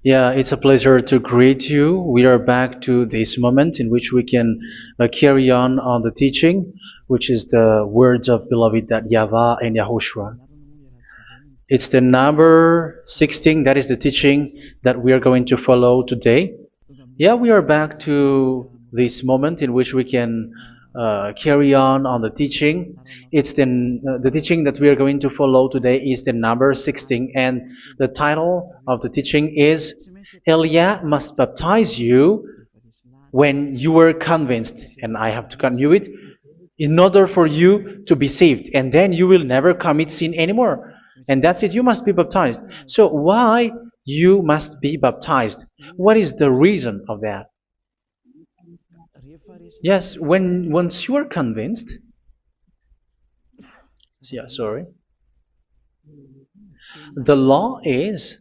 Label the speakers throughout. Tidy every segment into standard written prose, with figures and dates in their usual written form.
Speaker 1: Yeah, it's a pleasure to greet you. We are back to this moment in which we can carry on the teaching, which is the words of beloved that YAHVAH and YAHOSHUA. It's the number 16, that is the teaching that we are going to follow today. Yeah, we are back to this moment in which we can carry on the teaching. It's the teaching that we are going to follow today is the number 16, and the title of the teaching is Elia must baptize you when you were convinced, and I have to continue it, in order for you to be saved, and then you will never commit sin anymore. And that's it, you must be baptized. So why you must be baptized? What is the reason of that? Yes, when once you are convinced, yeah, sorry, the law is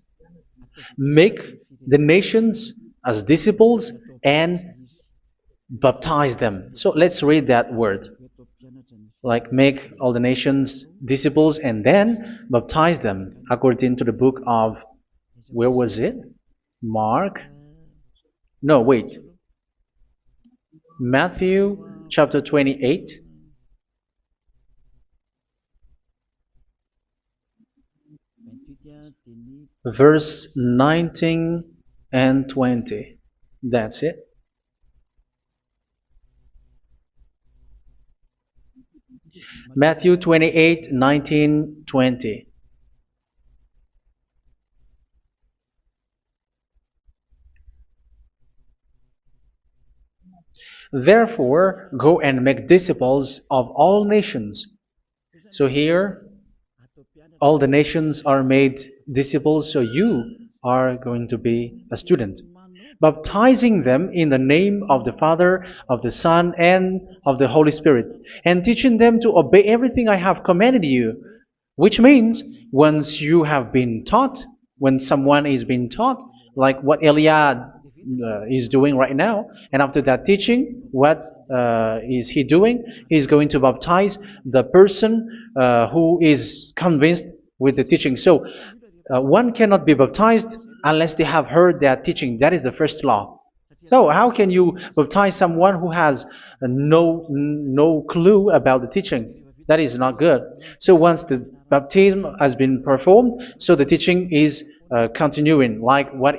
Speaker 1: make the nations as disciples and baptize them. So let's read that word. Like make all the nations disciples and then baptize them according to the book of, where was it? Mark? No, wait. Matthew chapter 28. Verse 19 and 20. That's it. Matthew 28, 19, 20. Therefore, go and make disciples of all nations. So here, all the nations are made disciples, so you are going to be a student. Baptizing them in the name of the Father, of the Son, and of the Holy Spirit, and teaching them to obey everything I have commanded you. Which means, once you have been taught, when someone is being taught, like what Elia is doing right now, and after that teaching, what is he doing? He's going to baptize the person who is convinced with the teaching. So one cannot be baptized unless they have heard that teaching. That is the first law. So how can you baptize someone who has no clue about the teaching? That is not good. So once the baptism has been performed, so the teaching is continuing, like what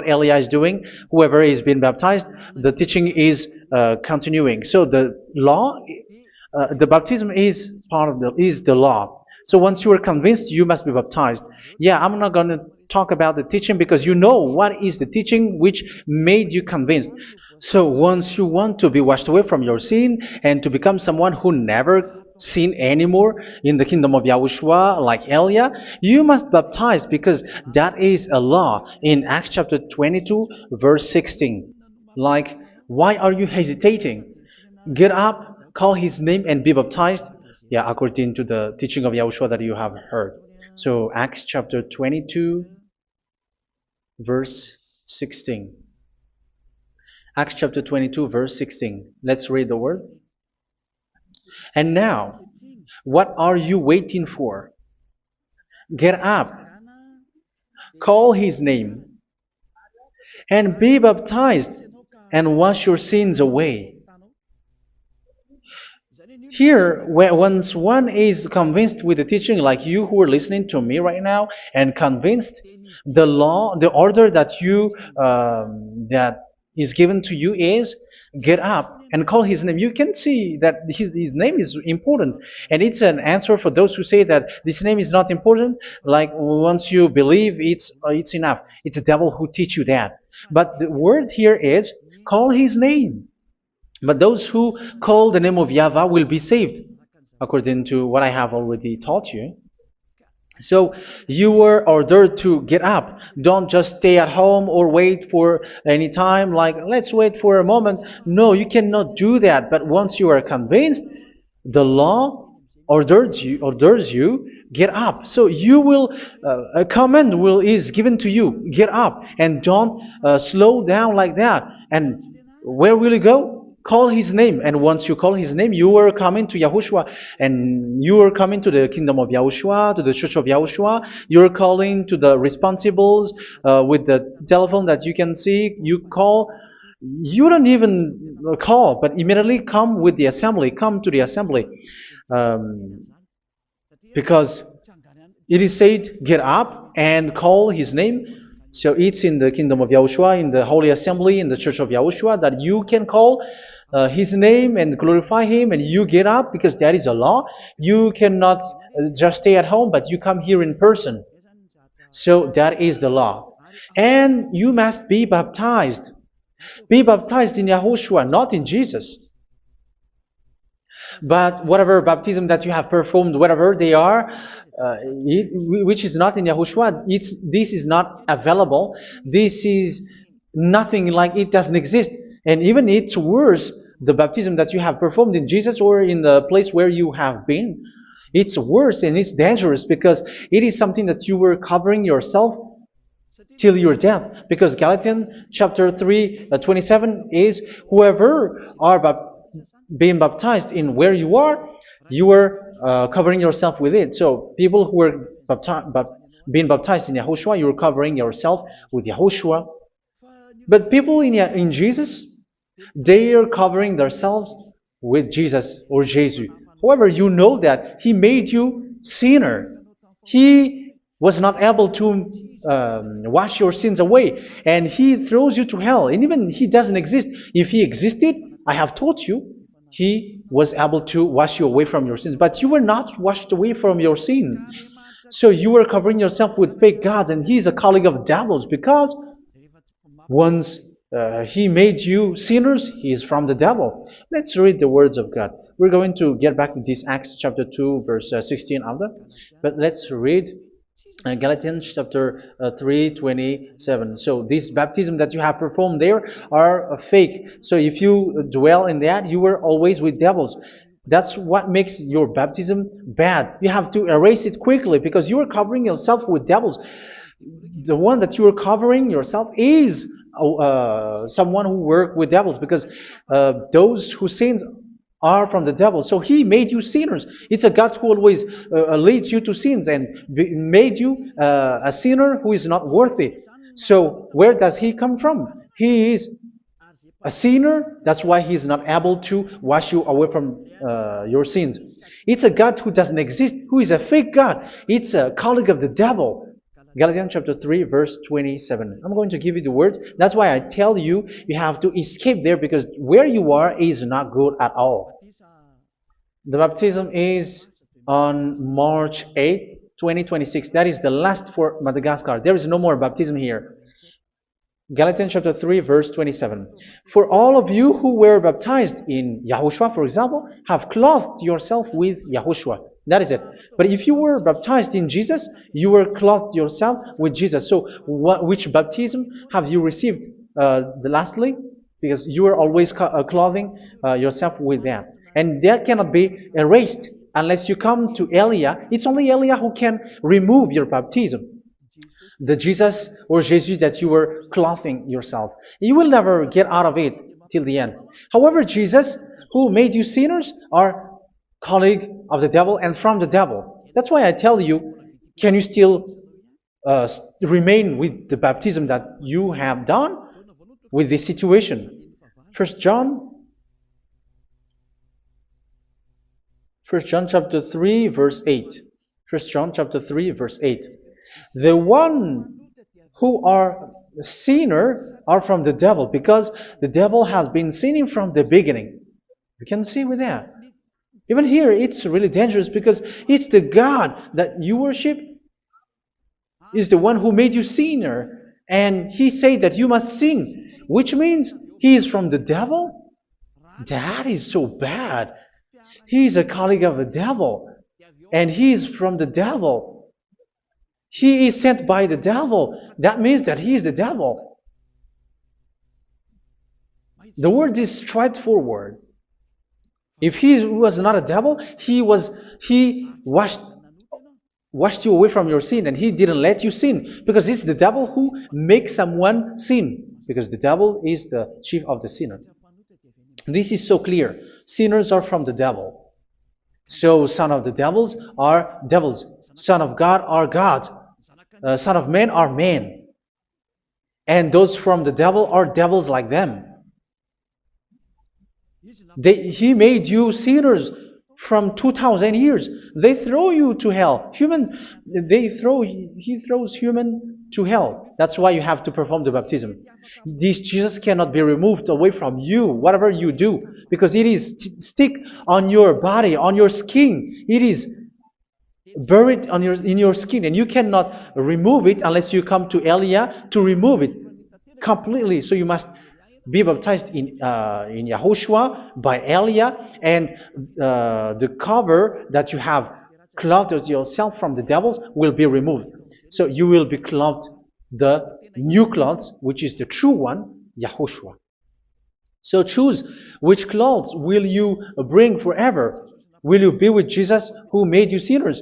Speaker 1: Elia is doing. Whoever is being baptized, the teaching is continuing. So the law, the baptism is part of the law. So once you are convinced, you must be baptized. Yeah, I'm not going to talk about the teaching because you know what is the teaching which made you convinced. So once you want to be washed away from your sin and to become someone who never sin anymore in the kingdom of Yahushua, like Elia, you must baptize because that is a law in Acts chapter 22, verse 16. Like, why are you hesitating? Get up, call his name, and be baptized. Yeah, according to the teaching of Yahushua that you have heard. So Acts chapter 22, verse 16. Acts chapter 22, verse 16. Let's read the word. And now, what are you waiting for? Get up, call his name, and be baptized, and wash your sins away. Here, once one is convinced with the teaching, like you who are listening to me right now, and convinced, the law, the order that that is given to you is get up and call his name. You can see that his name is important, and it's an answer for those who say that this name is not important. Like once you believe, it's enough. It's the devil who teach you that. But the word here is call his name. But those who call the name of YAHVAH will be saved, according to what I have already taught you. So you were ordered to get up. Don't just stay at home or wait for any time, like let's wait for a moment. No, you cannot do that. But once you are convinced, the law orders you get up. So you will a command is given to you, get up, and don't slow down like that. And where will you go? call his name. And once you call his name, you are coming to Yahushua. And you are coming to the kingdom of Yahushua, to the church of Yahushua. You are calling to the responsibles with the telephone that you can see. You call. You don't even call, but immediately come with the assembly. Come to the assembly. Um, because it is said, get up and call his name. So it's in the kingdom of Yahushua, in the holy assembly, in the church of Yahushua, that you can call his name and glorify him, and you get up because that is a law. You cannot just stay at home, but you come here in person. So that is the law. And you must be baptized. Be baptized in Yahushua, not in Jesus. But whatever baptism that you have performed, whatever they are, which is not in Yahushua, this is not available. This is nothing, like it doesn't exist. And even it's worse, the baptism that you have performed in Jesus or in the place where you have been. It's worse and it's dangerous because it is something that you were covering yourself till your death. Because Galatians chapter 3, 27 is, whoever are being baptized in where you are covering yourself with it. So people who were being baptized in Yahushua, you are covering yourself with Yahushua. But people in Jesus, they are covering themselves with Jesus or Jesus. However, you know that he made you sinner. He was not able to wash your sins away, and he throws you to hell. And even he doesn't exist. If he existed, I have told you, he was able to wash you away from your sins. But you were not washed away from your sins. So you were covering yourself with fake gods, and he's a colleague of devils, because once he made you sinners, he is from the devil. Let's read the words of God. We're going to get back to this Acts chapter 2, verse 16 after. But let's read Galatians chapter 3:27. So this baptism that you have performed there are fake. So if you dwell in that, you were always with devils. That's what makes your baptism bad. You have to erase it quickly because you are covering yourself with devils. The one that you are covering yourself is someone who worked with devils, because those who sins are from the devil. So he made you sinners. It's a God who always leads you to sins and made you a sinner who is not worthy. So where does he come from? He is a sinner. That's why he is not able to wash you away from your sins. It's a God who doesn't exist, who is a fake God. It's a colleague of the devil. Galatians chapter 3, verse 27. I'm going to give you the words. That's why I tell you, you have to escape there, because where you are is not good at all. The baptism is on March 8, 2026. That is the last for Madagascar. There is no more baptism here. Galatians chapter 3, verse 27. For all of you who were baptized in Yahushua, for example, have clothed yourself with Yahushua. That is it. But if you were baptized in Jesus, you were clothed yourself with Jesus. So which baptism have you received lastly? Because you are always clothing yourself with that. And that cannot be erased unless you come to Elia. It's only Elia who can remove your baptism. The Jesus or Jesus that you were clothing yourself. You will never get out of it till the end. However, Jesus, who made you sinners, are colleague of the devil and from the devil. That's why I tell you, can you still remain with the baptism that you have done with this situation? First John chapter 3, verse 8. First John chapter 3, verse 8. The one who are sinner are from the devil, because the devil has been sinning from the beginning. You can see with that. Even here, it's really dangerous, because it's the God that you worship is the one who made you sinner. And he said that you must sin, which means he is from the devil. That is so bad. He is a colleague of the devil. And he is from the devil. He is sent by the devil. That means that he is the devil. The word is straightforward. If he was not a devil, he washed you away from your sin, and he didn't let you sin, because it's the devil who makes someone sin, because the devil is the chief of the sinner. This is so clear. Sinners are from the devil. So son of the devils are devils. Son of God are God. Son of men are men. And those from the devil are devils like them. He made you sinners from 2000 years. They throw you to hell. He throws human to hell. That's why you have to perform the baptism. This Jesus cannot be removed away from you, whatever you do, because it is stick on your body, on your skin. It is buried in your skin, and you cannot remove it unless you come to Elia to remove it completely. So you must be baptized in Yahushua by Elia, and the cover that you have clothed yourself from the devils will be removed. So you will be clothed the new clothes, which is the true one, Yahushua. So choose which clothes will you bring forever. Will you be with Jesus who made you sinners?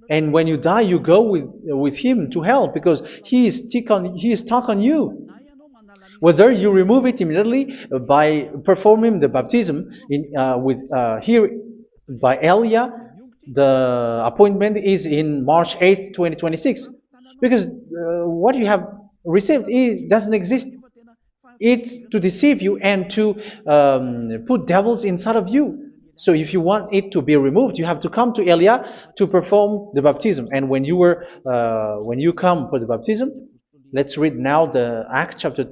Speaker 1: And when you die, you go with him to hell because he is stuck on you. Whether you remove it immediately by performing the baptism here by Elia, the appointment is in March 8th, 2026. Because what you have received doesn't exist. It's to deceive you and to put devils inside of you. So if you want it to be removed, you have to come to Elia to perform the baptism. And when you come for the baptism, let's read now the Acts chapter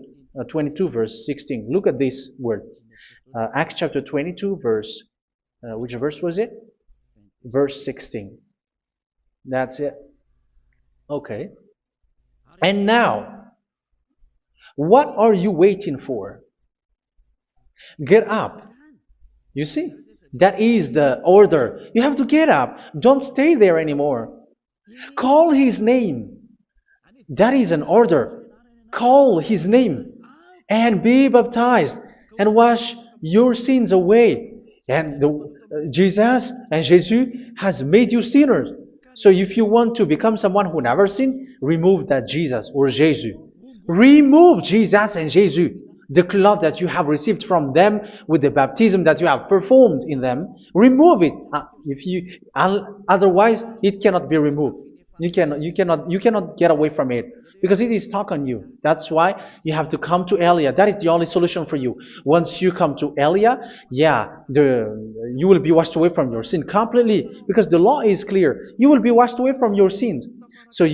Speaker 1: 22 verse 16. Look at this word. Acts chapter 22 verse, which verse was it? Verse 16. That's it. Okay. And now, what are you waiting for? Get up. You see, that is the order. You have to get up. Don't stay there anymore. Call his name. That is an order. Call his name and be baptized and wash your sins away. And Jesus has made you sinners. So if you want to become someone who never sinned, remove that Jesus or Jesus. Remove Jesus and Jesus, the cloth that you have received from them with the baptism that you have performed in them. Remove it. Otherwise, it cannot be removed. You cannot get away from it because it is stuck on you. That's why you have to come to Elia. That is the only solution for you. Once you come to Elia, you will be washed away from your sin completely because the law is clear. You will be washed away from your sins. So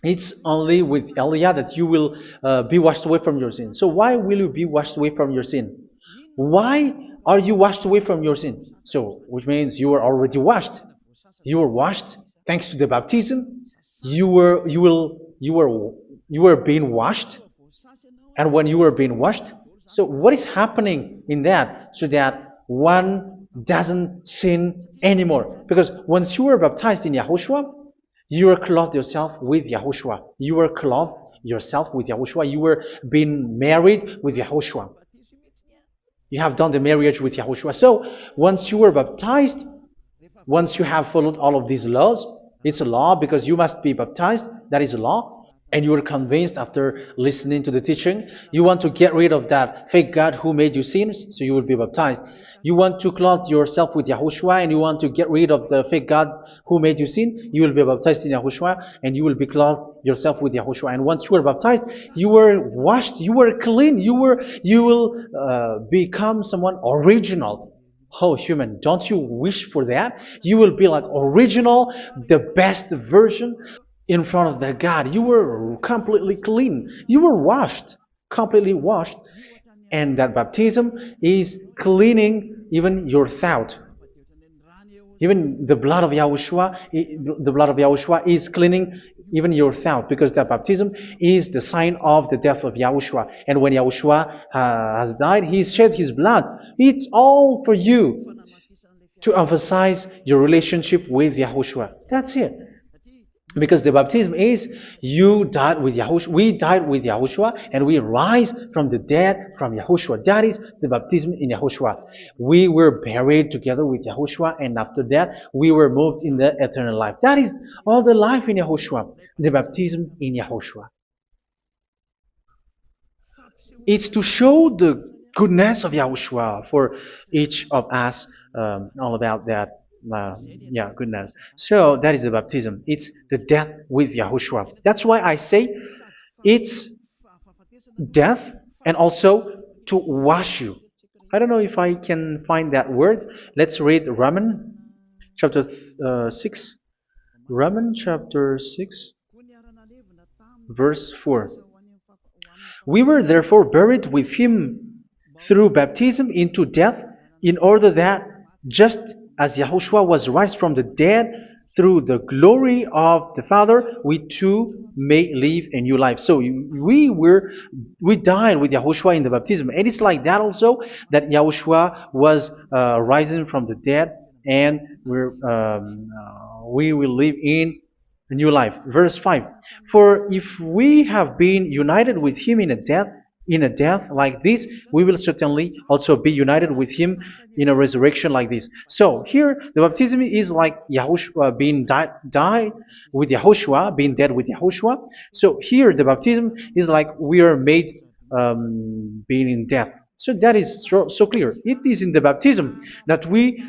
Speaker 1: it's only with Elia that you will be washed away from your sin. So why will you be washed away from your sin? Why are you washed away from your sin? So, which means you were already washed. You were washed thanks to the baptism. You were being washed, and when you were being washed, so what is happening in that? So that one doesn't sin anymore. Because once you were baptized in Yahushua, you were clothed yourself with Yahushua. You were clothed yourself with Yahushua. You were being married with Yahushua. You have done the marriage with Yahushua. So once you were baptized, once you have followed all of these laws, it's a law because you must be baptized. That is a law. And you are convinced after listening to the teaching, you want to get rid of that fake God who made you sinners, so you will be baptized. You want to clothe yourself with Yahushua and you want to get rid of the fake God who made you sin, you will be baptized in Yahushua and you will be clothed yourself with Yahushua. And once you are baptized, you were washed, you were clean, you will become someone original. Oh, human, don't you wish for that? You will be like original, the best version in front of the God. You were completely clean. You were washed, completely washed. And that baptism is cleaning even your thought. Even the blood of Yahushua is cleaning even your thought, because that baptism is the sign of the death of Yahushua. And when Yahushua has died, he shed his blood. It's all for you to emphasize your relationship with Yahushua. That's it. Because the baptism is you died with Yahushua, we died with Yahushua, and we rise from the dead from Yahushua. That is the baptism in Yahushua. We were buried together with Yahushua, and after that we were moved in the eternal life. That is all the life in Yahushua, the baptism in Yahushua. It's to show goodness of Yahushua for each of us, all about that. Yeah, goodness. So that is the baptism. It's the death with Yahushua. That's why I say it's death and also to wash you. I don't know if I can find that word. Let's read Romans chapter 6. Romans chapter 6, verse 4. We were therefore buried with him through baptism into death, in order that, just as Yahushua was raised from the dead through the glory of the Father, we too may live a new life. So we died with Yahushua in the baptism, and it's like that also that Yahushua was rising from the dead, and we will live in a new life. Verse 5. For if we have been united with him in a death like this, we will certainly also be united with him in a resurrection like this. So here the baptism is like Yahushua being died with Yahushua, being dead with Yahushua. So here the baptism is like we are made being in death. So that is so clear. It is in the baptism that we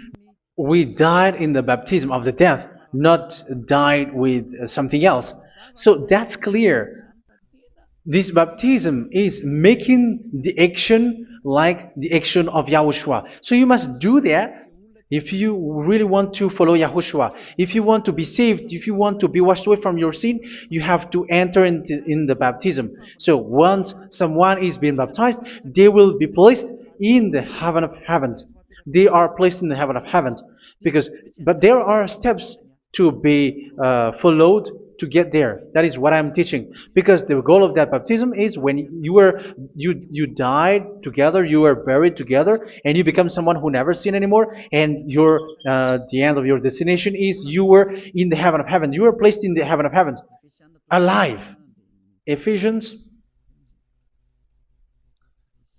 Speaker 1: died in the baptism of the death, not died with something else. So that's clear. This baptism is making the action like the action of Yahushua. So you must do that if you really want to follow Yahushua. If you want to be saved, if you want to be washed away from your sin, you have to enter in the baptism. So once someone is being baptized, they will be placed in the heaven of heavens. They are placed in the heaven of heavens but there are steps to be followed to get there. That is what I'm teaching. Because the goal of that baptism is when you died together, you were buried together, and you become someone who never sin anymore. And the end of your destination is you were in the heaven of heaven. You were placed in the heaven of heavens, alive. Ephesians.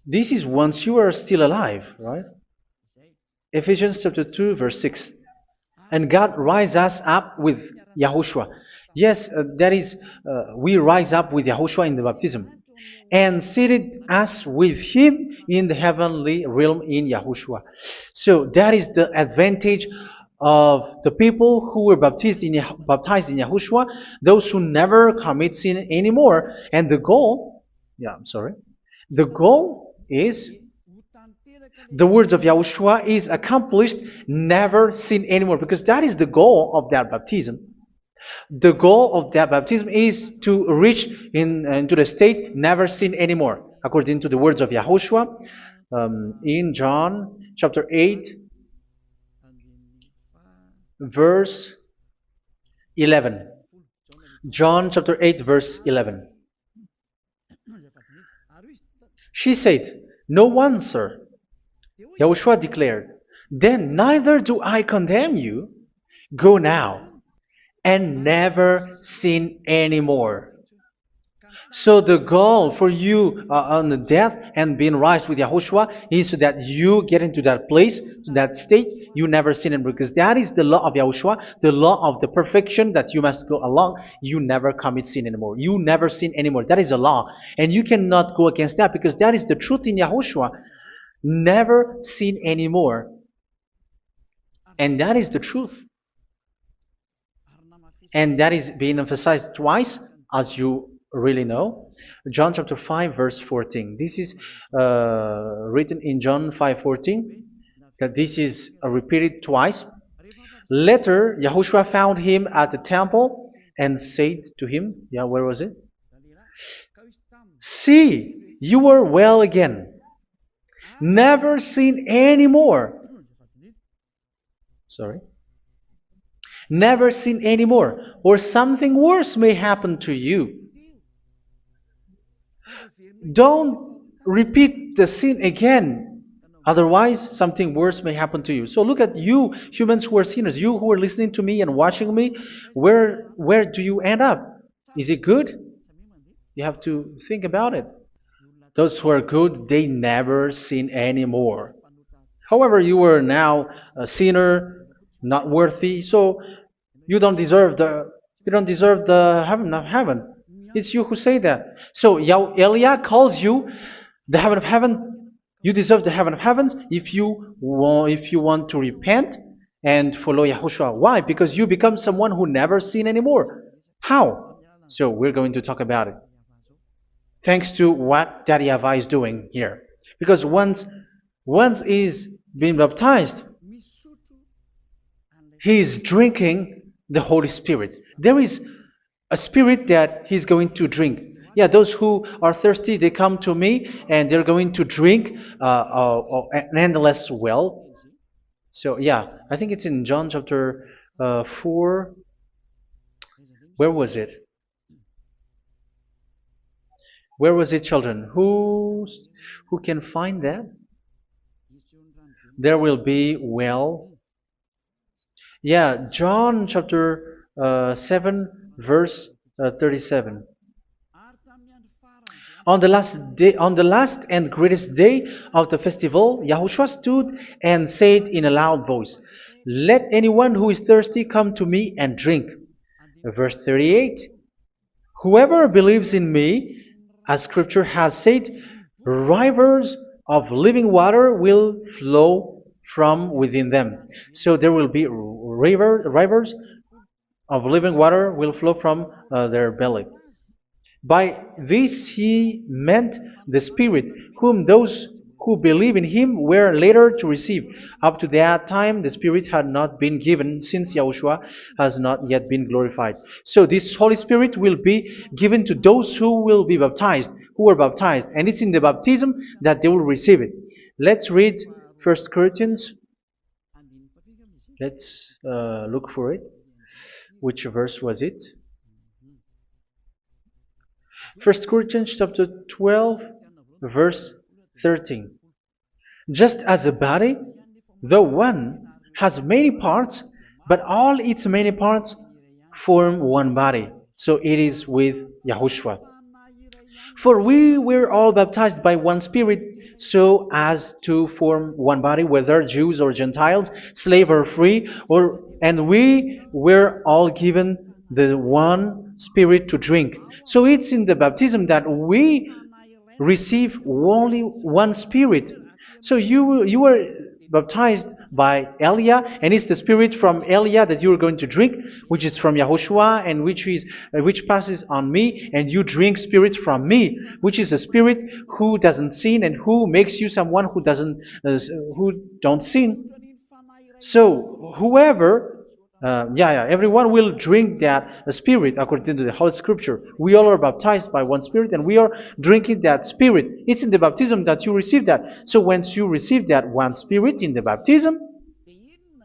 Speaker 1: This is once you are still alive, right? Ephesians chapter 2, verse 6. And God rise us up with Yahushua. Yes, that is, we rise up with Yahushua in the baptism. And seated us with him in the heavenly realm in Yahushua. So that is the advantage of the people who were baptized in Yahushua, those who never commit sin anymore. And the goal is the words of Yahushua is accomplished, never sin anymore, because that is the goal of that baptism. The goal of that baptism is to reach into the state never sin anymore, according to the words of Yahushua in John chapter 8, verse 11. John chapter 8, verse 11. She said, "No one, sir." Yahushua declared, "Then neither do I condemn you. Go now and never sin anymore." So the goal for you on the death and being raised with Yahushua is so that you get into that place, to that state, you never sin anymore. Because that is the law of Yahushua, the law of the perfection that you must go along. You never commit sin anymore. You never sin anymore. That is a law. And you cannot go against that because that is the truth in Yahushua. Never sin anymore. And that is the truth. And that is being emphasized twice, as you really know. John chapter 5, verse 14. This is written in John 5:14. That this is repeated twice. Later, Yahushua found him at the temple and said to him, where was it? "See, you are well again. Never sin anymore." Sorry. Never sin anymore, or something worse may happen to you. Don't repeat the sin again. Otherwise, something worse may happen to you. So look at you, humans who are sinners, you who are listening to me and watching me. Where do you end up? Is it good? You have to think about it. Those who are good, they never sin anymore. However, you are now a sinner, not worthy, so you don't deserve the heaven of heaven. It's you who say that. So Eliah calls you the heaven of heaven You deserve the heaven of heavens if you want to repent and follow Yahushua. Why? Because you become someone who never sin anymore. How? So we're going to talk about it. Thanks to what Daddy YAHVAH is doing here. Because once he's been baptized, he is drinking the Holy Spirit. There is a spirit that he's going to drink. Yeah, those who are thirsty, they come to me and they're going to drink an endless well. So, yeah, I think it's in John chapter 4. Where was it? Where was it, children? Who can find that? There will be well. Yeah, John chapter 7, verse 37. On the last and greatest day of the festival, Yahushua stood and said in a loud voice, "Let anyone who is thirsty come to me and drink." Verse 38, "Whoever believes in me, as scripture has said, rivers of living water will flow from within them." So there will be rivers of living water will flow from their belly. By this he meant the Spirit, whom those who believe in him were later to receive. Up to that time, the Spirit had not been given, since Yahushua has not yet been glorified. So this Holy Spirit will be given to those who will be baptized, who are baptized, and it's in the baptism that they will receive it. Let's read 1 Corinthians. Let's look for it. Which verse was it? 1 Corinthians chapter 12, verse 13. Just as a body, though one, has many parts, but all its many parts form one body. So it is with Yahushua. For we were all baptized by one Spirit, so as to form one body, whether Jews or Gentiles, slave or free, and we were all given the one Spirit to drink. So it's in the baptism that we receive only one Spirit. So you were baptized by Elia, and it's the Spirit from Elia that you are going to drink, which is from Yahushua, and which passes on me, and you drink Spirit from me, which is a Spirit who doesn't sin and who makes you someone who don't sin. So whoever everyone will drink that Spirit according to the Holy Scripture. We all are baptized by one Spirit, and we are drinking that Spirit. It's in the baptism that you receive that. So once you receive that one Spirit in the baptism,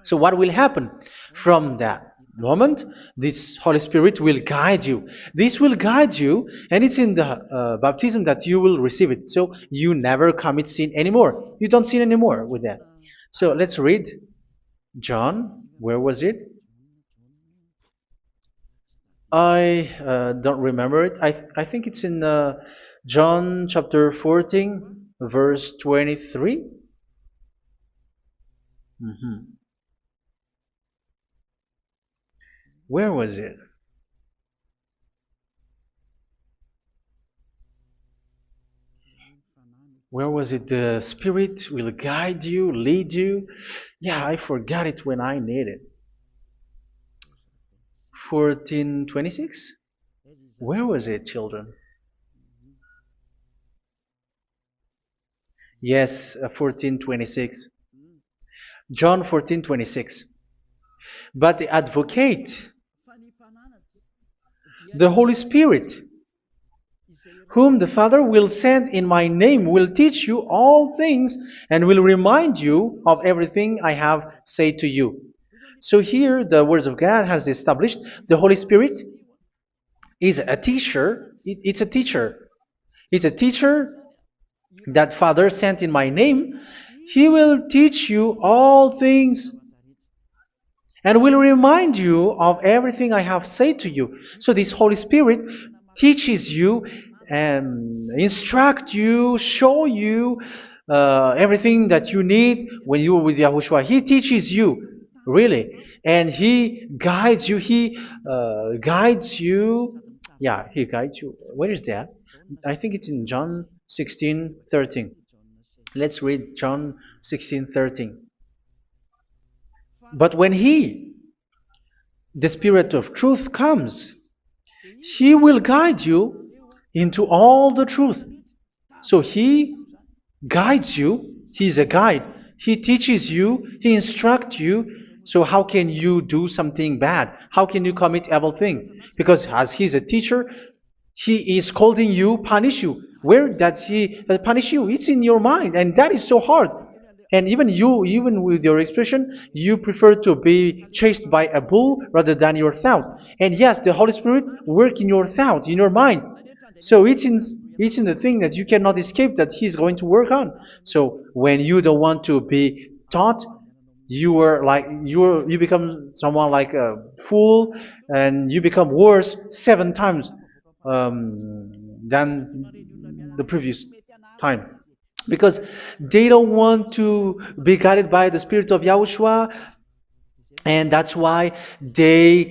Speaker 1: so what will happen? From that moment, this Holy Spirit will guide you. This will guide you, and it's in the baptism that you will receive it. So you never commit sin anymore. You don't sin anymore with that. So let's read John. Where was it? I don't remember it. I think it's in John chapter 14, verse 23. Mhm. Where was it? Where was it? The Spirit will guide you, lead you. Yeah, I forgot it when I need it. 14:26? Where was it, children? Yes, 14:26. John 14:26. But the advocate, the Holy Spirit, whom the Father will send in my name, will teach you all things and will remind you of everything I have said to you. So here the words of God has established the Holy Spirit is a teacher. It's a teacher. It's a teacher that Father sent in my name. He will teach you all things and will remind you of everything I have said to you. So this Holy Spirit teaches you and instruct you, show you everything that you need when you are with Yahushua. He teaches you, really, and He guides you. He guides you. Yeah, He guides you. Where is that? I think it's in John 16:13. Let's read John 16:13. But when He, the Spirit of truth, comes, He will guide you into all the truth. So He guides you. He's a guide. He teaches you. He instructs you. So how can you do something bad? How can you commit evil thing? Because as He's a teacher, He is scolding you, punish you. Where does He punish you? It's in your mind, and that is so hard. And even you, even with your expression, you prefer to be chased by a bull rather than your thought. And yes, the Holy Spirit work in your thought, in your mind. So it's in the thing that you cannot escape that He's going to work on. So when you don't want to be taught, you become someone like a fool, and you become worse 7 times than the previous time, because they don't want to be guided by the Spirit of Yahushua, and that's why they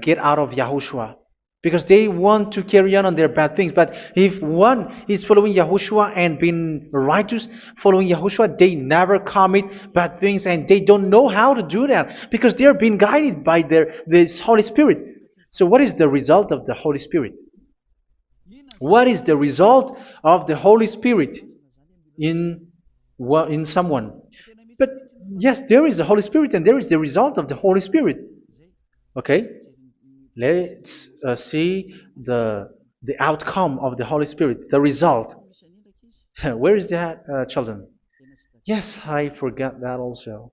Speaker 1: get out of Yahushua, because they want to carry on their bad things. But if one is following Yahushua and being righteous, following Yahushua, they never commit bad things, and they don't know how to do that because they are being guided by this Holy Spirit. So what is the result of the Holy Spirit? What is the result of the Holy Spirit in in someone? But yes, there is the Holy Spirit, and there is the result of the Holy Spirit. Okay, let's see the outcome of the Holy Spirit, the result. Where is that, children? Yes, I forgot that also.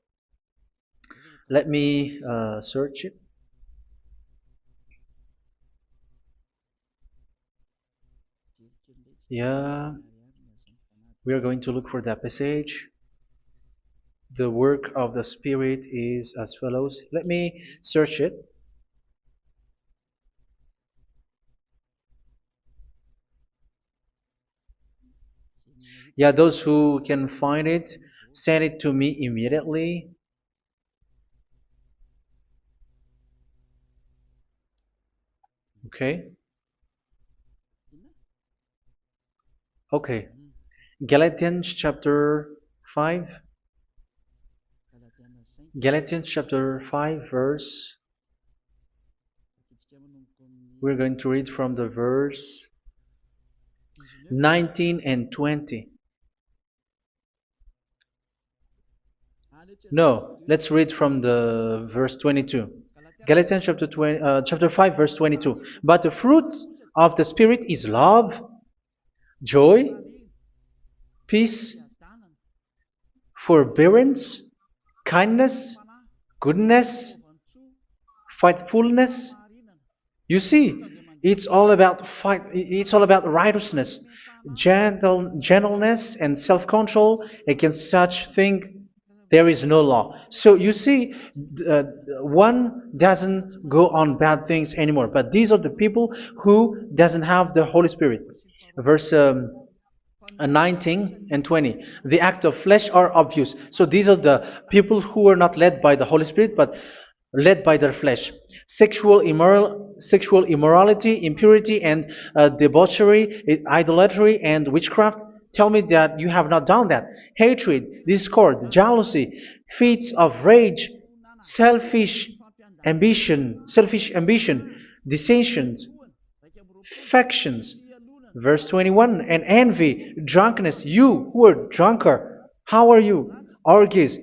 Speaker 1: Let me search it. Yeah, we are going to look for that passage. The work of the Spirit is as follows. Let me search it. Yeah, those who can find it, send it to me immediately. Okay. Okay. Galatians chapter 5. Galatians chapter 5 verse. We're going to read from the verse 19 and 20. No, let's read from the verse 22. Galatians chapter 5 verse 22. But the fruit of the Spirit is love, joy, peace, forbearance, kindness, goodness, faithfulness. You see, it's all about righteousness, gentleness, and self-control. Against such thing there is no law. So you see, uh, one doesn't go on bad things anymore. But these are the people who doesn't have the Holy Spirit. Verse 19 and 20. The act of flesh are obvious. So these are the people who are not led by the Holy Spirit, but led by their flesh. Sexual immorality, impurity, and debauchery, idolatry, and witchcraft. Tell me that you have not done that. Hatred, discord, jealousy, fits of rage, selfish ambition, dissensions, factions. Verse 21, and envy, drunkenness. You who are drunkard, how are you? Orgies.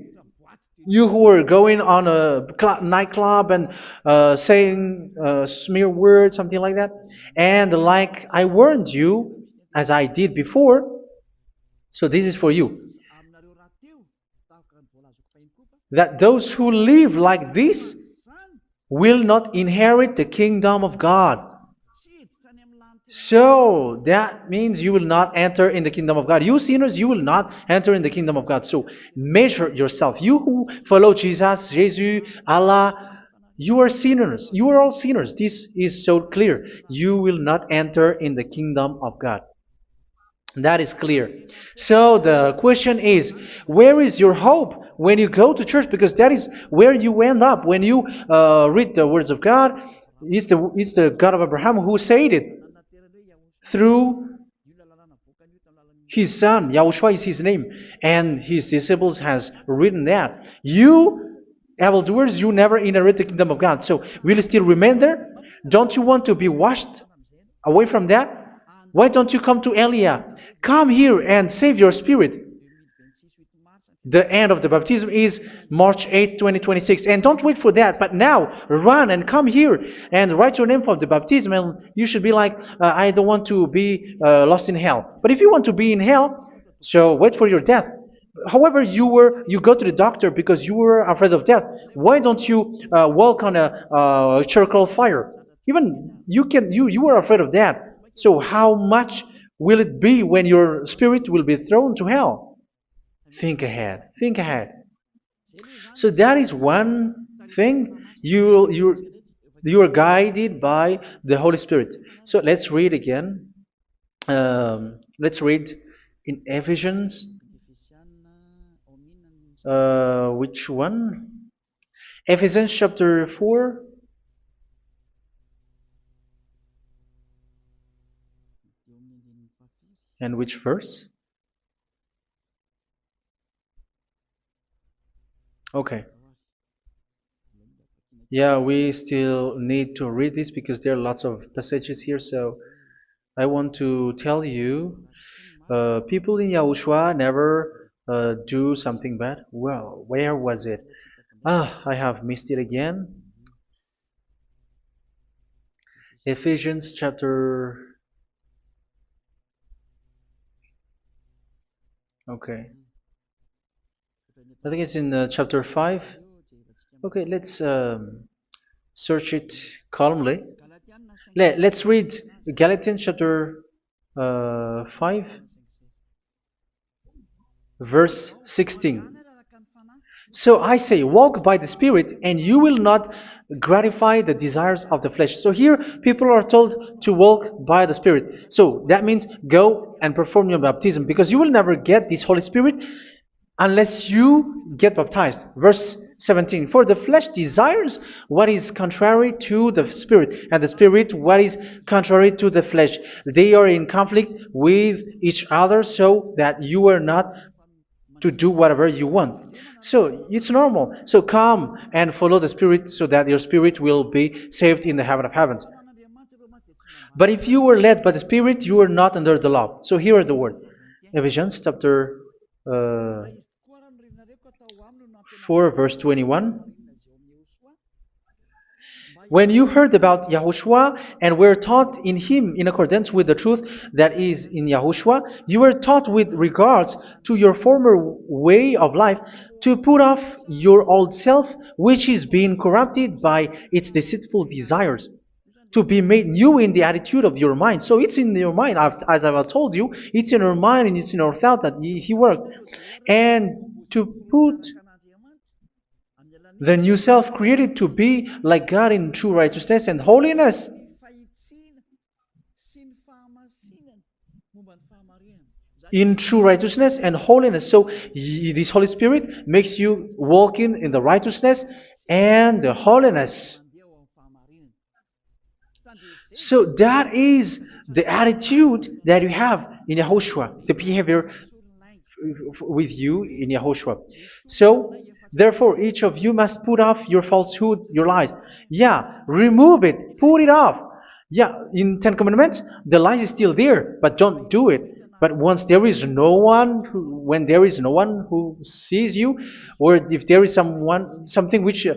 Speaker 1: You who are going on a nightclub and saying smear words, something like that. And like I warned you, as I did before, so this is for you, that those who live like this will not inherit the kingdom of God. So that means you will not enter in the kingdom of God. You sinners, you will not enter in the kingdom of God. So measure yourself. You who follow Jesus, Allah, you are sinners. You are all sinners. This is so clear. You will not enter in the kingdom of God. That is clear. So the question is, where is your hope when you go to church? Because that is where you end up when you read the words of God. It's the God of Abraham who said it through His son, Yahushua is his name, and his disciples has written that. You, evildoers, you never inherit the kingdom of God. So will you still remain there? Don't you want to be washed away from that? Why don't you come to Elia? Come here and save your spirit. The end of the baptism is March 8, 2026. And don't wait for that, but now run and come here and write your name for the baptism. And you should be like, I don't want to be lost in hell. But if you want to be in hell, so wait for your death. However, you go to the doctor because you were afraid of death. Why don't you walk on a charcoal fire? Even you were afraid of that. So how much will it be when your spirit will be thrown to hell? Think ahead. Think ahead. So that is one thing. You are guided by the Holy Spirit. So let's read again. Let's read in Ephesians. Which one? Ephesians chapter 4. And which verse? Okay. Yeah, we still need to read this because there are lots of passages here. So I want to tell you, people in Yahushua never do something bad. Well, where was it? I have missed it again. Ephesians chapter. Okay. I think it's in chapter 5. Okay, let's search it calmly. Let's read Galatians chapter 5, verse 16. So I say, walk by the Spirit, and you will not gratify the desires of the flesh. So here, people are told to walk by the Spirit. So that means go and perform your baptism, because you will never get this Holy Spirit unless you get baptized. Verse 17. For the flesh desires what is contrary to the Spirit, and the Spirit what is contrary to the flesh. They are in conflict with each other, so that you are not to do whatever you want. So it's normal. So come and follow the Spirit so that your spirit will be saved in the heaven of heavens. But if you were led by the Spirit, you are not under the law. So here is the word. Ephesians chapter 4 verse 21. When you heard about Yahushua and were taught in him in accordance with the truth that is in Yahushua, you were taught with regards to your former way of life to put off your old self, which is being corrupted by its deceitful desires, to be made new in the attitude of your mind. So it's in your mind, as I've told you, it's in your mind and it's in your thought that he worked. And to put the new self created to be like God in true righteousness and holiness. In true righteousness and holiness. So this Holy Spirit makes you walking in the righteousness and the holiness. So that is the attitude that you have in Yahushua, the behavior with you in Yahushua. So therefore, each of you must put off your falsehood, your lies. Yeah, remove it, put it off. Yeah, in Ten Commandments, the lie is still there, but don't do it. But once there is no one, when there is no one who sees you, or if there is something which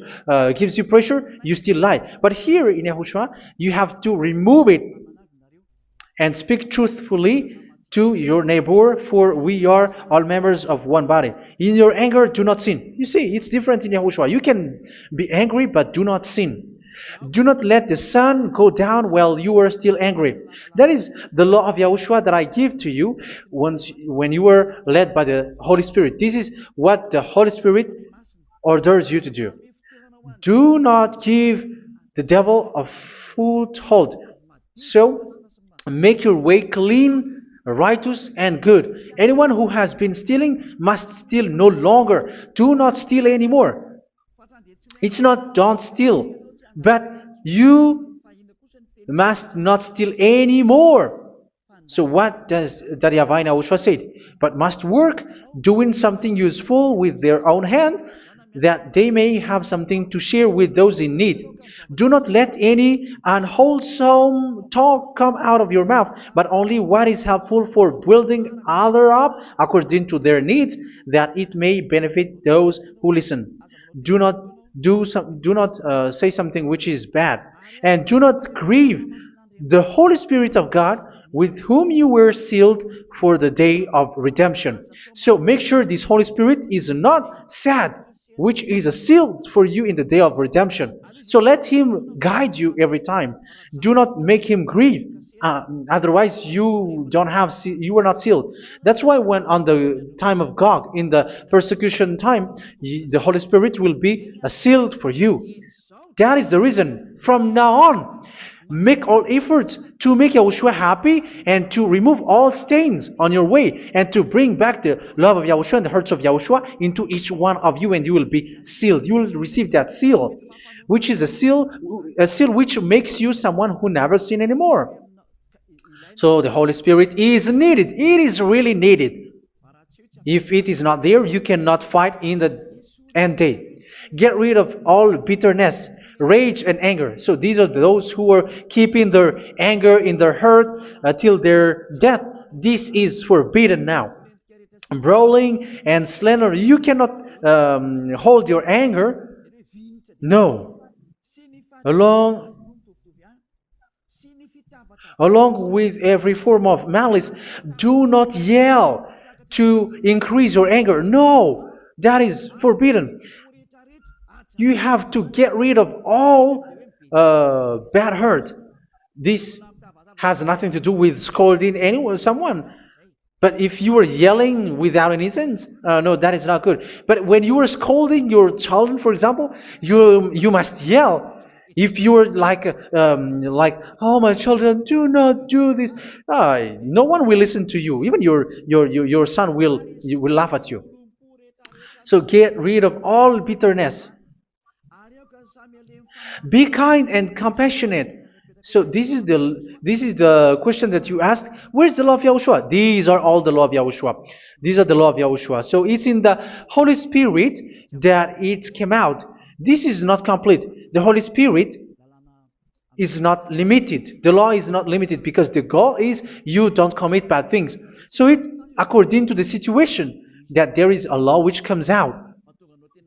Speaker 1: gives you pressure, you still lie. But here in Yahushua, you have to remove it and speak truthfully to your neighbor, for we are all members of one body. In your anger, do not sin. You see, it's different in Yahushua. You can be angry, but do not sin. Do not let the sun go down while you are still angry. That is the law of Yahushua that I give to you when you were led by the Holy Spirit. This is what the Holy Spirit orders you to do. Do not give the devil a foothold. So, make your way clean, righteous, and good. Anyone who has been stealing must steal no longer. Do not steal anymore. It's not don't steal, but you must not steal anymore. So what does the YAHVAH YAHOSHUA say? But must work doing something useful with their own hand, that they may have something to share with those in need. Do not let any unwholesome talk come out of your mouth, but only what is helpful for building other up according to their needs, that it may benefit those who listen. Do not do not say something which is bad, and do not grieve the Holy Spirit of God, with whom you were sealed for the day of redemption. So make sure this Holy Spirit is not sad, which is a seal for you in the day of redemption. So let Him guide you every time. Do not make Him grieve. Otherwise, you were not sealed. That's why when on the time of God, in the persecution time, the Holy Spirit will be a sealed for you. That is the reason. From now on, make all efforts to make Yahushua happy and to remove all stains on your way and to bring back the love of Yahushua and the hearts of Yahushua into each one of you, and you will be sealed. You will receive that seal, which is a seal which makes you someone who never sin anymore. So the Holy Spirit is needed. It is really needed. If it is not there, you cannot fight in the end day. Get rid of all bitterness, rage, and anger. So these are those who are keeping their anger in their heart till their death. This is forbidden now. Brawling and slander. You cannot hold your anger. No. Along Along with every form of malice, do not yell to increase your anger. No, that is forbidden. You have to get rid of all bad hurt. This has nothing to do with scolding anyone, someone. But if you are yelling without any sense, no, that is not good. But when you are scolding your children, for example, you must yell. If you are like, oh my children, do not do this, no one will listen to you. Even your son will laugh at you. So get rid of all bitterness. Be kind and compassionate. So this is the question that you asked. Where's the law of Yahushua? These are all the law of Yahushua. These are the law of Yahushua. So it's in the Holy Spirit that it came out. This is not complete. The Holy Spirit is not limited. The law is not limited because the goal is you don't commit bad things. So it according to the situation that there is a law which comes out,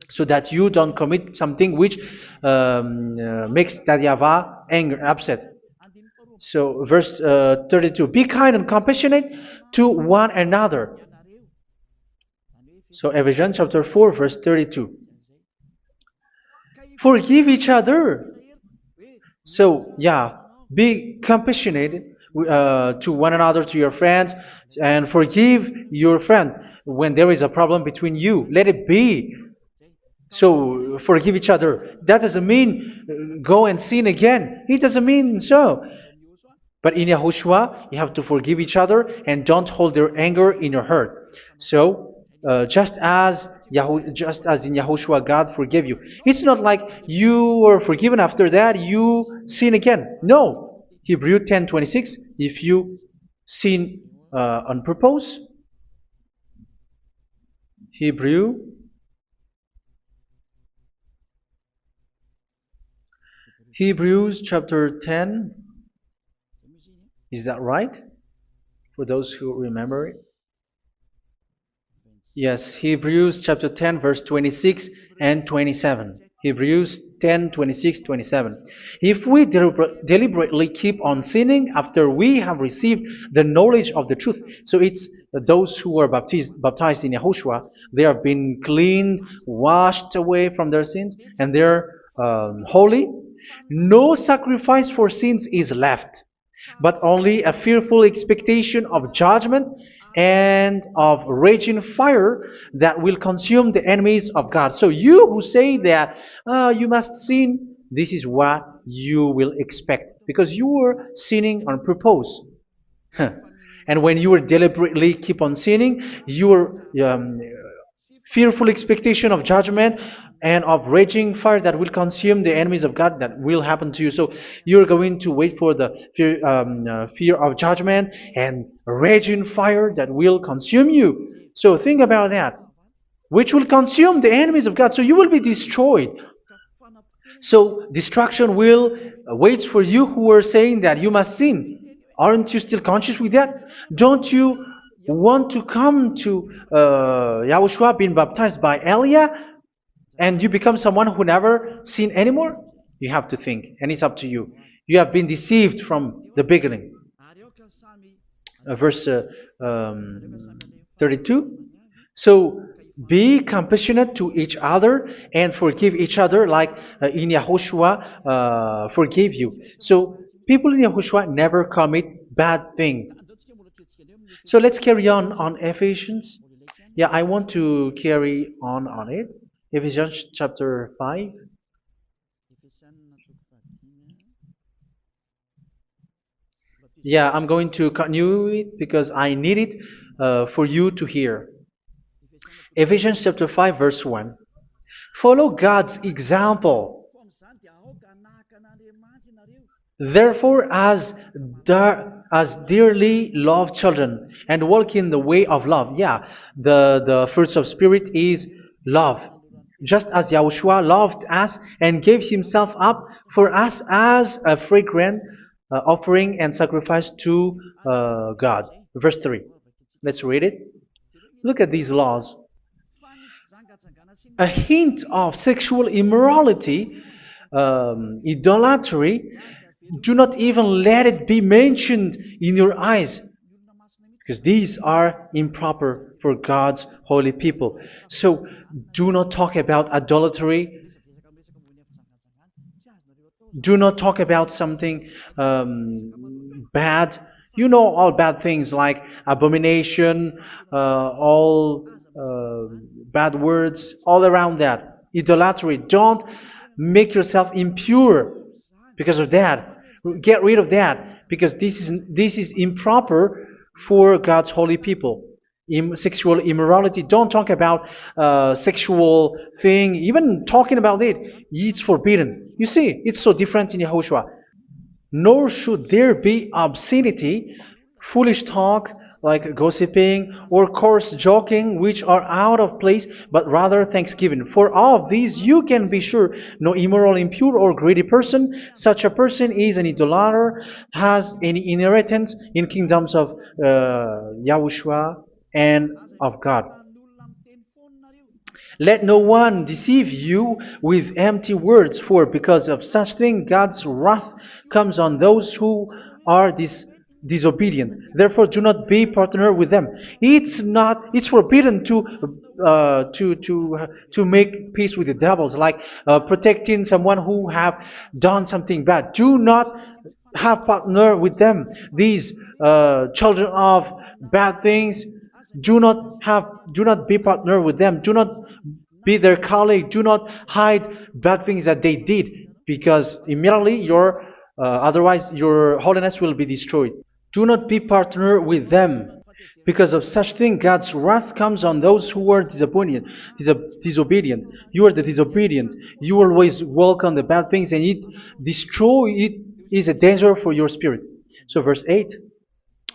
Speaker 1: so that you don't commit something which makes that YAHVAH angry, upset. So verse 32, be kind and compassionate to one another. So Ephesians chapter 4 verse 32. Forgive each other. So yeah, be compassionate to one another, to your friends, and forgive your friend when there is a problem between you. Let it be. So forgive each other. That doesn't mean go and sin again. It doesn't mean so. But in Yahushua, you have to forgive each other and don't hold their anger in your heart. So just as in Yahushua, God forgave you. It's not like you were forgiven after that you sin again. No. Hebrew 10:26. If you sin on purpose, Hebrews chapter 10. Is that right? For those who remember it? Yes, Hebrews chapter 10 verse 26 and 27. Hebrews 10, 26, 27. If we deliberately keep on sinning after we have received the knowledge of the truth, so it's those who are baptized in Yahushua, they have been cleaned, washed away from their sins, and they're holy. No sacrifice for sins is left, but only a fearful expectation of judgment and of raging fire that will consume the enemies of God. So you who say that you must sin, this is what you will expect, because you were sinning on purpose. And when you were deliberately keep on sinning, your fearful expectation of judgment and of raging fire that will consume the enemies of God that will happen to you. So you're going to wait for the fear of judgment and raging fire that will consume you. So think about that, which will consume the enemies of God. So you will be destroyed. So destruction will wait for you who are saying that you must sin. Aren't you still conscious with that? Don't you want to come to Yahushua being baptized by Elia and you become someone who never sinned anymore? You have to think, and it's up to you. You have been deceived from the beginning. Verse 32. So be compassionate to each other and forgive each other like in Yahushua forgave you. So people in Yahushua never commit bad thing. So let's carry on Ephesians. Yeah, I want to carry on it. Ephesians chapter 5. Yeah, I'm going to continue it because I need it for you to hear. Ephesians chapter 5 verse 1. Follow God's example. Therefore, as dearly loved children, and walk in the way of love. Yeah, the fruits of spirit is love. Just as Yahushua loved us and gave himself up for us as a fragrant offering and sacrifice to God. Verse 3. Let's read it. Look at these laws. A hint of sexual immorality, idolatry, do not even let it be mentioned in your eyes, because these are improper for God's holy people. So do not talk about idolatry. Do not talk about something bad. You know all bad things like abomination, all bad words, all around that. Idolatry. Don't make yourself impure because of that. Get rid of that because this is improper for God's holy people. Sexual immorality. Don't talk about sexual thing. Even talking about it, it's forbidden. You see, it's so different in Yahushua. Nor should there be obscenity, foolish talk like gossiping or coarse joking, which are out of place, but rather thanksgiving. For of these you can be sure: no immoral, impure, or greedy person, such a person is an idolater, has any inheritance in kingdoms of Yahushua and of God. Let no one deceive you with empty words, for because of such thing God's wrath comes on those who are disobedient. Therefore, do not be partner with them. It's forbidden to make peace with the devils, like protecting someone who have done something bad. Do not have partner with them. These children of bad things, do not be partner with them. Do not be their colleague. Do not hide bad things that they did, because immediately otherwise your holiness will be destroyed. Do not be partner with them. Because of such thing, God's wrath comes on those who are disobedient. You are the disobedient. You always walk on the bad things, and it is a danger for your spirit. So verse 8.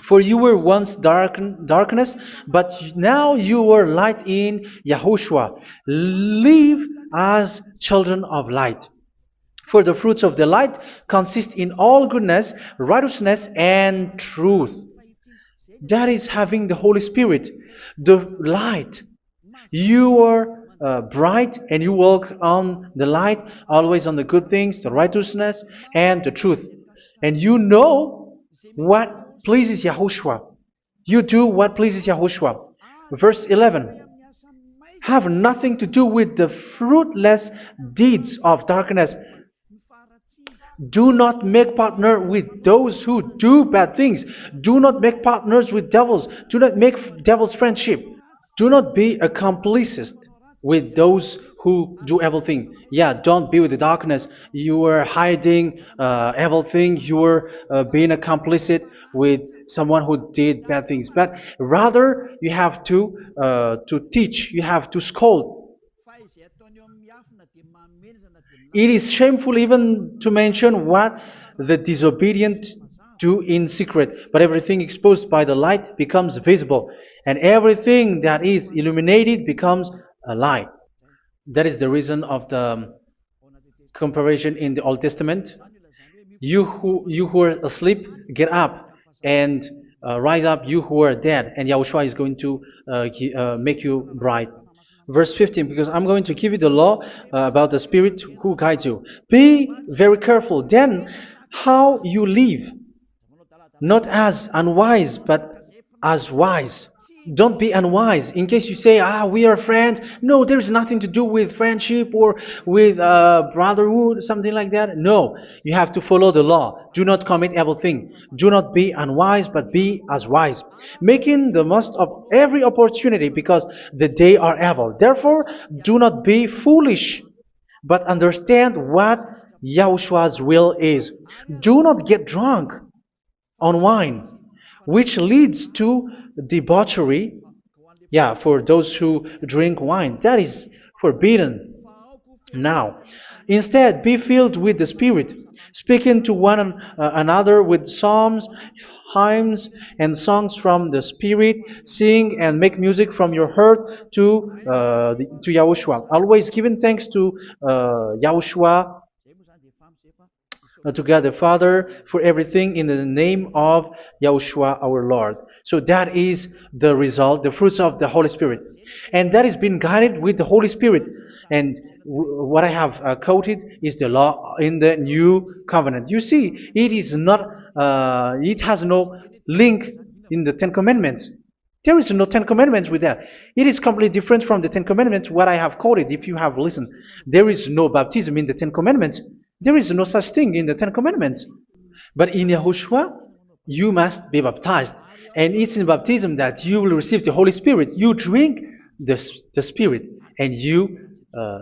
Speaker 1: For you were once darkness, but now you are light in Yahushua. Live as children of light. For the fruits of the light consist in all goodness, righteousness, and truth. That is having the Holy Spirit, the light. You are bright and you walk on the light, always on the good things, the righteousness, and the truth. And you know what pleases Yahushua. You do what pleases Yahushua. Verse 11. Have nothing to do with the fruitless deeds of darkness. Do not make partner with those who do bad things. Do not make partners with devils. Do not make devils friendship. Do not be a complicit with those who do evil thing. Yeah, don't be with the darkness. You are hiding evil thing. You are being a complicit with someone who did bad things. But rather, you have to teach. You have to scold. It is shameful even to mention what the disobedient do in secret, but everything exposed by the light becomes visible, and everything that is illuminated becomes a light. That is the reason of the comparison in the Old Testament. You who are asleep, get up and rise up, you who are dead, and Yahushua is going to make you bright. Verse 15, because I'm going to give you the law about the Spirit who guides you. Be very careful then how you live, not as unwise, but as wise. Don't be unwise. In case you say, we are friends. No, there's nothing to do with friendship or with brotherhood, something like that. No, you have to follow the law. Do not commit evil thing. Do not be unwise, but be as wise, making the most of every opportunity, because the day are evil. Therefore, do not be foolish, but understand what Yahushua's will is. Do not get drunk on wine, which leads to debauchery. Yeah, for those who drink wine, that is forbidden now. Instead, be filled with the Spirit, speaking to one another with psalms, hymns, and songs from the Spirit. Sing and make music from your heart to Yahushua. Always giving thanks to Yahushua, to God the Father, for everything in the name of Yahushua our Lord. So that is the result, the fruits of the Holy Spirit. And that is being guided with the Holy Spirit. And what I have quoted is the law in the new covenant. You see, it is not, it has no link in the Ten Commandments. There is no Ten Commandments with that. It is completely different from the Ten Commandments, what I have quoted, if you have listened. There is no baptism in the Ten Commandments. There is no such thing in the Ten Commandments. But in Yahushua, you must be baptized. And it's in baptism that you will receive the Holy Spirit. You drink the Spirit, and you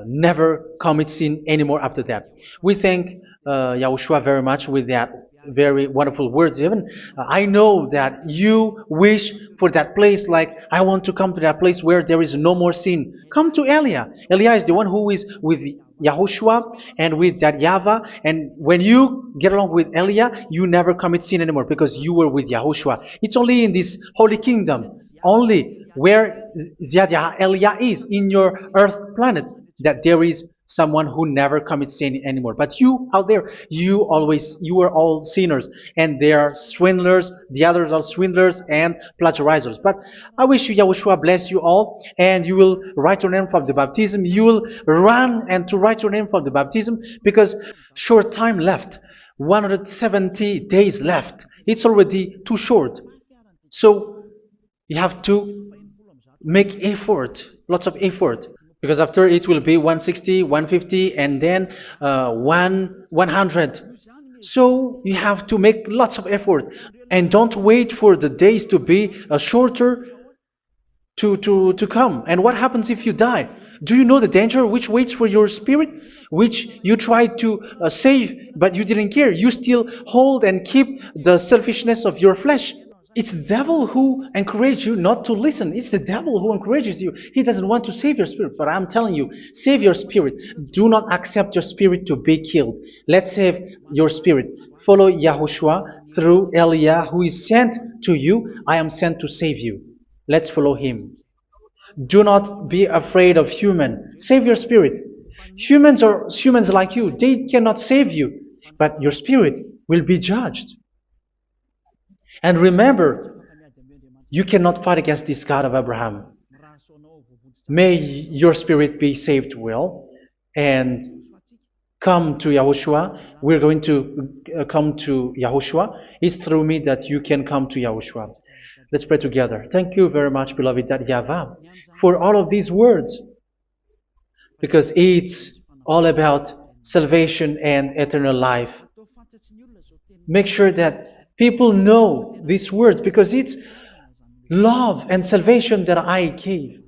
Speaker 1: never commit sin anymore after that. We thank Yahushua very much with that very wonderful words. Even I know that you wish for that place, like, I want to come to that place where there is no more sin. Come to Elia. Elia is the one who is with Yahushua and with that YAHVAH. And when you get along with Elia, you never commit sin anymore, because you were with Yahushua. It's only in this holy kingdom, only where Ziad Elia is, in your earth planet, that there is someone who never commits sin anymore. But you out there, you are all sinners, and they are swindlers. The others are swindlers and plagiarizers. But I wish you, Yahushua, bless you all, and you will write your name for the baptism. You will run and to write your name for the baptism, because short time left, 170 days left. It's already too short. So you have to make effort, lots of effort, because after it will be 160, 150, and then 100. So you have to make lots of effort, and don't wait for the days to be shorter to come. And what happens if you die? Do you know the danger which waits for your spirit, which you tried to save, but you didn't care? You still hold and keep the selfishness of your flesh. It's the devil who encourages you not to listen. It's the devil who encourages you. He doesn't want to save your spirit. But I'm telling you, save your spirit. Do not accept your spirit to be killed. Let's save your spirit. Follow Yahushua through Elia, who is sent to you. I am sent to save you. Let's follow him. Do not be afraid of human. Save your spirit. Humans are humans like you. They cannot save you. But your spirit will be judged. And remember, you cannot fight against this God of Abraham. May your spirit be saved well, and come to Yahushua. We're going to come to Yahushua. It's through me that you can come to Yahushua. Let's pray together. Thank you very much, beloved YAHVAH, for all of these words, because it's all about salvation and eternal life. Make sure that people know these words, because it's love and salvation that I gave.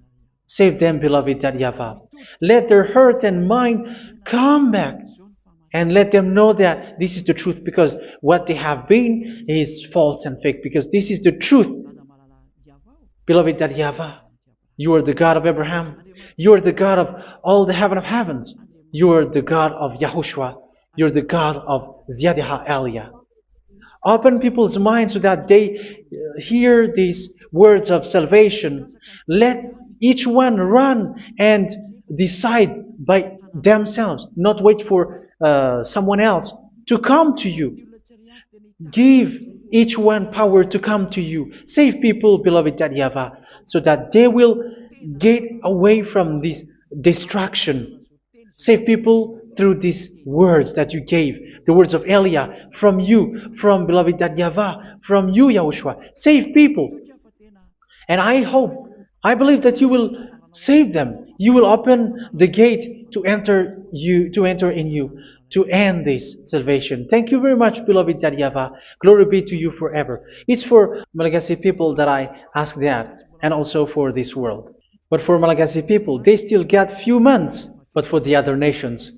Speaker 1: Save them, beloved YAHVAH. Let their heart and mind come back, and let them know that this is the truth, because what they have been is false and fake, because this is the truth. Beloved YAHVAH, you are the God of Abraham. You are the God of all the heaven of heavens. You are the God of YAHOSHUA. You're the God of Ziyadiha Aliyah. Open people's minds so that they hear these words of salvation. Let each one run and decide by themselves, not wait for someone else to come to you. Give each one power to come to you. Save people, beloved YAHVAH, so that they will get away from this distraction. Save people through these words that you gave, the words of Elia, from you, from beloved YAHVAH, from you, Yahushua. Save people. And I believe that you will save them. You will open the gate to enter in you, to end this salvation. Thank you very much, beloved YAHVAH. Glory be to you forever. It's for Malagasy people that I ask that, and also for this world. But for Malagasy people, they still get few months. But for the other nations,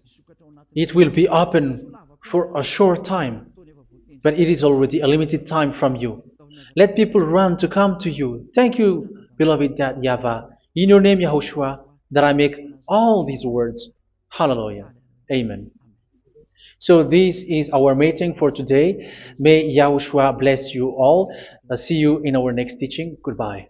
Speaker 1: it will be open for a short time. But it is already a limited time from you. Let people run to come to you. Thank you, beloved YAHVAH. In your name, Yahushua, that I make all these words. Hallelujah. Amen. So this is our meeting for today. May Yahushua bless you all. See you in our next teaching. Goodbye.